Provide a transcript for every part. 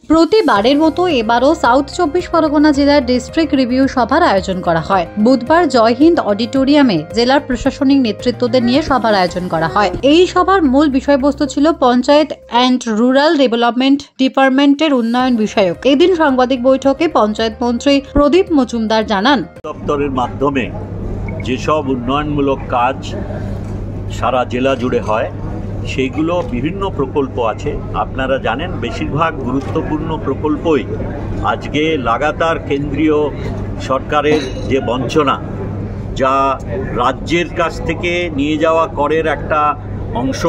প্রতিবারের মতো এবারও সাউথ 24 পরগনা জেলার ডিস্ট্রিক্ট রিভিউ সভার আয়োজন করা হয়। বুধবার জয়হিন্দ অডিটোরিয়ামে জেলার প্রশাসনিক নেতৃত্বদের নিয়ে সভার আয়োজন করা হয়। এই সভার মূল বিষয়বস্তু ছিল পঞ্চায়েত অ্যান্ড রুরাল ডেভেলপমেন্ট ডিপার্টমেন্টের উন্নয়ন বিষয়ক। এদিন সাংবাদিক বৈঠকে পঞ্চায়েত মন্ত্রী প্রদীপ মজুমদার জানান, দপ্তরের মাধ্যমে যেসব উন্নয়নমূলক কাজ সারা জেলা জুড়ে হয় সেইগুলো বিভিন্ন প্রকল্প আছে। আপনারা জানেন বেশিরভাগ গুরুত্বপূর্ণ প্রকল্পই আজকে লাগাতার কেন্দ্রীয় সরকারের যে বঞ্চনা, যা রাজ্যের কাছ থেকে নিয়ে যাওয়া করের একটা অংশ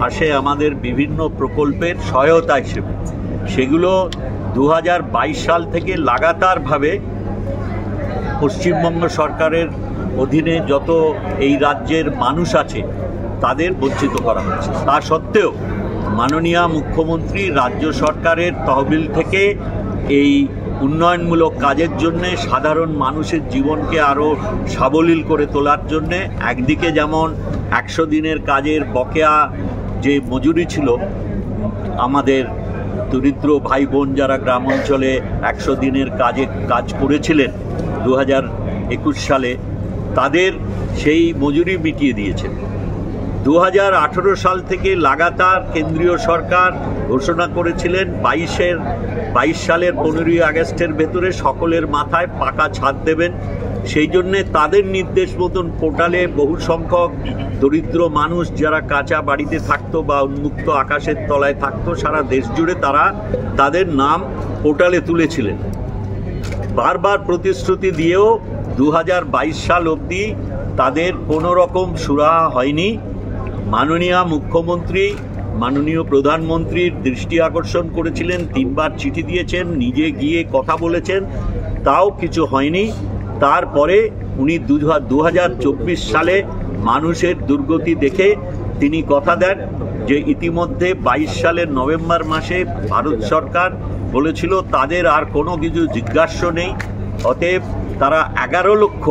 আসে আমাদের বিভিন্ন প্রকল্পের সহায়তা হিসেবে, সেগুলো 2022 সাল থেকে লাগাতারভাবে পশ্চিমবঙ্গ সরকারের অধীনে যত এই রাজ্যের মানুষ আছে তাদের বঞ্চিত করা হচ্ছে। তা সত্ত্বেও মাননীয় মুখ্যমন্ত্রী রাজ্য সরকারের তহবিল থেকে এই উন্নয়নমূলক কাজের জন্য সাধারণ মানুষের জীবনকে আরও সাবলীল করে তোলার জন্যে একদিকে যেমন 100 দিনের কাজের বকেয়া যে মজুরি ছিল, আমাদের দরিদ্র ভাই বোন যারা গ্রাম অঞ্চলে 100 দিনের কাজ করেছিলেন 2021 সালে, তাদের সেই মজুরি মিটিয়ে দিয়েছেন। 2018 সাল থেকে লাগাতার কেন্দ্রীয় সরকার ঘোষণা করেছিলেন 22 সালের 15ই আগস্টের ভেতরে সকলের মাথায় পাকা ছাদ দেবেন। সেই জন্যে তাদের নির্দেশ মতন পোর্টালে বহু সংখ্যক দরিদ্র মানুষ যারা কাঁচা বাড়িতে থাকতো বা উন্মুক্ত আকাশের তলায় থাকতো, সারা দেশ জুড়ে তারা তাদের নাম পোর্টালে তুলেছিলেন। বারবার প্রতিশ্রুতি দিয়েও 2022 সাল অবধি তাদের কোনো রকম সুরাহা হয়নি। মাননীয় মুখ্যমন্ত্রী মাননীয় প্রধানমন্ত্রীর দৃষ্টি আকর্ষণ করেছিলেন, 3 বার চিঠি দিয়েছেন, নিজে গিয়ে কথা বলেছেন, তাও কিছু হয়নি। তারপরে উনি 2024 সালে মানুষের দুর্গতি দেখে তিনি কথা দেন যে ইতিমধ্যে 22 সালের নভেম্বর মাসে ভারত সরকার বলেছিল তাদের আর কোনো কিছু জিজ্ঞাস্য নেই, অতএব তারা 11 লক্ষ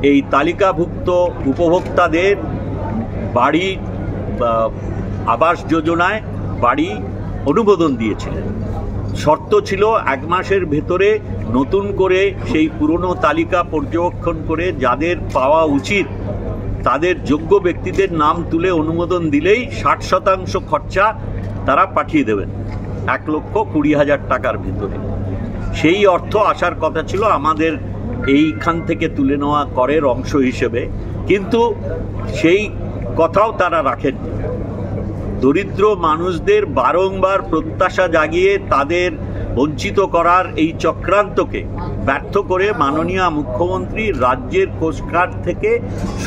এই তালিকাভুক্ত উপভোক্তাদের বাড়ি আবাস যোজনায় বাড়ি অনুমোদন দিয়েছিলেন। শর্ত ছিল 1 মাসের ভেতরে নতুন করে সেই পুরনো তালিকা পর্যবেক্ষণ করে যাদের পাওয়া উচিত তাদের যোগ্য ব্যক্তিদের নাম তুলে অনুমোদন দিলেই 60% খরচা তারা পাঠিয়ে দেবেন 1,20,000 টাকার ভিতরে। সেই অর্থ আসার কথা ছিল আমাদের এইখান থেকে তুলে নেওয়া করের অংশ হিসেবে, কিন্তু সেই কথাও তারা রাখেননি। দরিদ্র মানুষদের বারংবার প্রত্যাশা জাগিয়ে তাদের বঞ্চিত করার এই চক্রান্তকে ব্যর্থ করে মাননীয় মুখ্যমন্ত্রী রাজ্যের কোস্টগার্ড থেকে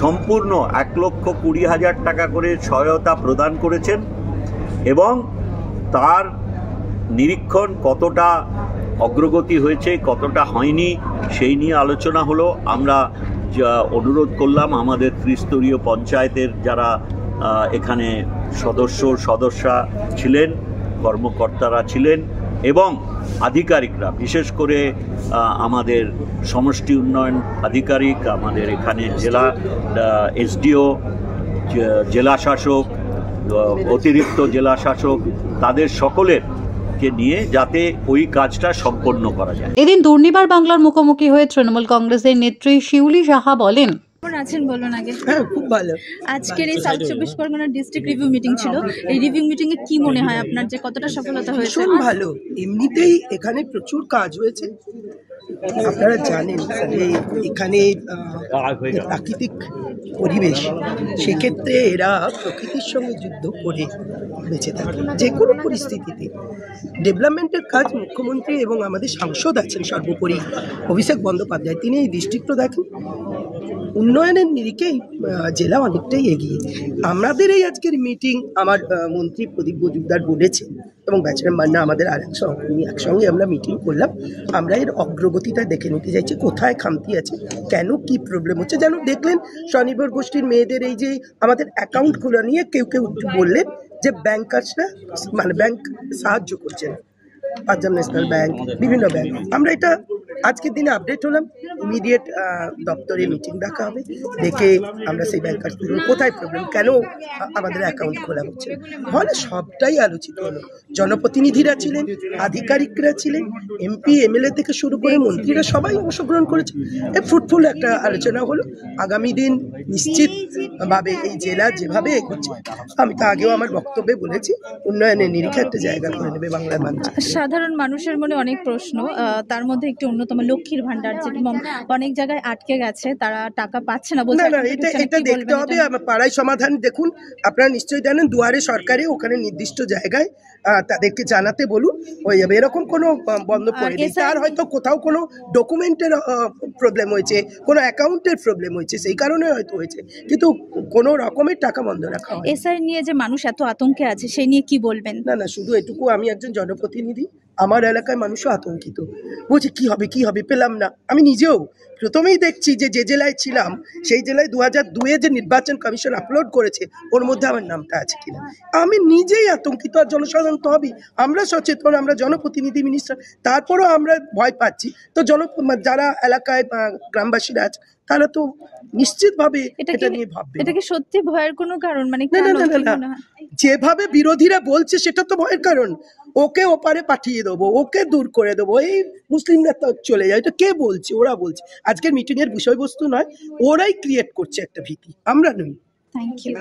সম্পূর্ণ 1,20,000 টাকা করে সহায়তা প্রদান করেছেন এবং তার নিরীক্ষণ কতটা অগ্রগতি হয়েছে কতটা হয়নি সেই নিয়ে আলোচনা হলো। আমরা অনুরোধ করলাম আমাদের ত্রিস্তরীয় পঞ্চায়েতের যারা এখানে সদস্যা ছিলেন, কর্মকর্তারা ছিলেন এবং আধিকারিকরা, বিশেষ করে আমাদের সমষ্টি উন্নয়ন আধিকারিক, আমাদের এখানে জেলা এসডিও, জেলা শাসক, অতিরিক্ত জেলা শাসক, তাদের সকলের নিয়ে যাতে ওই কাজটা সম্পন্ন করা যায়। এদিন দুর্নিবার বাংলার মুখোমুখি হয়ে তৃণমূল কংগ্রেসের নেত্রী শিউলি সাহা বলেন, আছেন বলুন আগে। হ্যাঁ, খুব ভালো। আজকের এই south 24 Pargana district review meeting ছিল, এই রিভিউ মিটিং এ কি মনে হয় আপনার যে কতটা সফলতা হয়েছে? ভীষণ ভালো। এমনিতেই এখানে প্রচুর কাজ হয়েছে। আপনারা জানেন যে এখানে প্রাকৃতিক পরিবেশ, সেক্ষেত্রে এরা প্রকৃতির সঙ্গে যুদ্ধ করে বেঁচে থাকে যে কোনো পরিস্থিতিতে। ডেভেলপমেন্টের কাজ মুখ্যমন্ত্রী এবং আমাদের সাংসদ আছেন সর্বোপরি অভিষেক বন্দ্যোপাধ্যায়, তিনি এই ডিস্ট্রিক্টও দেখেন। উন্নয়নের নিরিখে জেলা অনেকটাই এগিয়ে। আমাদের এই আজকের মিটিং আমার মন্ত্রী প্রদীপ মজুমদার বলেছেন এবং ব্যাচেলার মান্না আমাদের একসঙ্গে আমরা মিটিং করলাম। আমরা এর অগ্রগতিটা দেখে নিতে চাইছি, কোথায় খামতি আছে, কেন কি প্রবলেম হচ্ছে। যেন দেখলেন স্বনির্ভর গোষ্ঠীর মেয়েদের এই যে আমাদের অ্যাকাউন্ট খোলা নিয়ে কেউ বললেন যে ব্যাংকার্সরা ব্যাংক সাহায্য করছে না। পাঞ্জাব ন্যাশনাল ব্যাংক, বিভিন্ন ব্যাংক। আমরা এটা আজকের দিনে আপডেট হলাম, ইমিডিয়েট দপ্তরে মিটিং ডাকা হবে, দেখে আমরা সেই ব্যাংকারদের কোথায় প্রবলেম, কেন আমাদের অ্যাকাউন্ট খোলা হচ্ছে, ফলে সবটাই আলোচিত হলো। জনপ্রতিনিধিরা ছিলেন, আধিকারিকরা ছিলেন, এমপি এমএলএ থেকে শুরু করে মন্ত্রীরা সবাই অংশগ্রহণ করেছে। ফ্রুটফুল একটা আলোচনা হলো। আগামী দিন নিশ্চিতভাবে এই জেলা যেভাবে এগোচ্ছে, আমি তো আগেও আমার বক্তব্যে বলেছি, উন্নয়নের নিরিখে একটা জায়গা করে নেবে বাংলার মানুষ। সাধারণ মানুষের মনে অনেক প্রশ্ন, তার মধ্যে একটি অন্যতম লক্ষ্মীর ভান্ডার, যেটি অনেক জায়গায় আটকে গেছে, তারা টাকা পাচ্ছে না বলছে। না, এটা দেখতে হবে। পাড়ায় সমাধান দেখুন, আপনারা নিশ্চয়ই জানেন দুয়ারে সরকারে ওখানে নির্দিষ্ট জায়গায় তাদেরকে জানাতে বলুন, হয়ে যাবে। এরকম কোনো বন্ধ করে দিই, তার হয়তো কোথাও কোনো ডকুমেন্টের প্রবলেম হয়েছে, কোনো অ্যাকাউন্টের প্রবলেম হয়েছে, সেই কারণে হয়তো হয়েছে, কিন্তু কোনো রকমের টাকা বন্ধ রাখা হয়। এসআই নিয়ে যে মানুষ এত আতঙ্কে আছে, সেই নিয়ে কি বলবেন? না, শুধু এটুকু, আমি একজন জনপ্রতিনিধি, আমার এলাকায় মানুষও আতঙ্কিত, বলছে কি হবে পেলাম না। আমি নিজেও প্রথমেই দেখছি যে জেলায় ছিলাম সেই জেলায় 2002-এ যে নির্বাচন কমিশন আপলোড করেছে ওর মধ্যে আমার নামটা আছে কিনা, আমি নিজেই আতঙ্কিত। আর জনসাধারণ তো হবেই, আমরা সচেতন, আমরা জনপ্রতিনিধি মিনিস্টার, তারপরেও আমরা ভয় পাচ্ছি। তো যারা এলাকায় গ্রামবাসীরা আছে তারা তো নিশ্চিতভাবে এটা নিয়ে ভাববে। এটা কি সত্যি ভয়ের কোনো কারণ? মানে না, যেভাবে বিরোধীরা বলছে সেটা তো ভয়ের কারণ। ওকে ওপারে পাঠিয়ে দেবো, ওকে দূর করে দেবো, এই মুসলিমরা তো চলে যায়, এটা কে বলছে? ওরা বলছে। আজকের মিটিং এর বিষয়বস্তু নয়, ওরাই ক্রিয়েট করছে একটা ভীতি, আমরা নই। Thank you.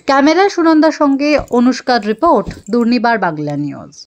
ক্যামেরায় সুনন্দার সঙ্গে অনুষ্কার রিপোর্ট, দুর্নিবার বাংলা নিউজ।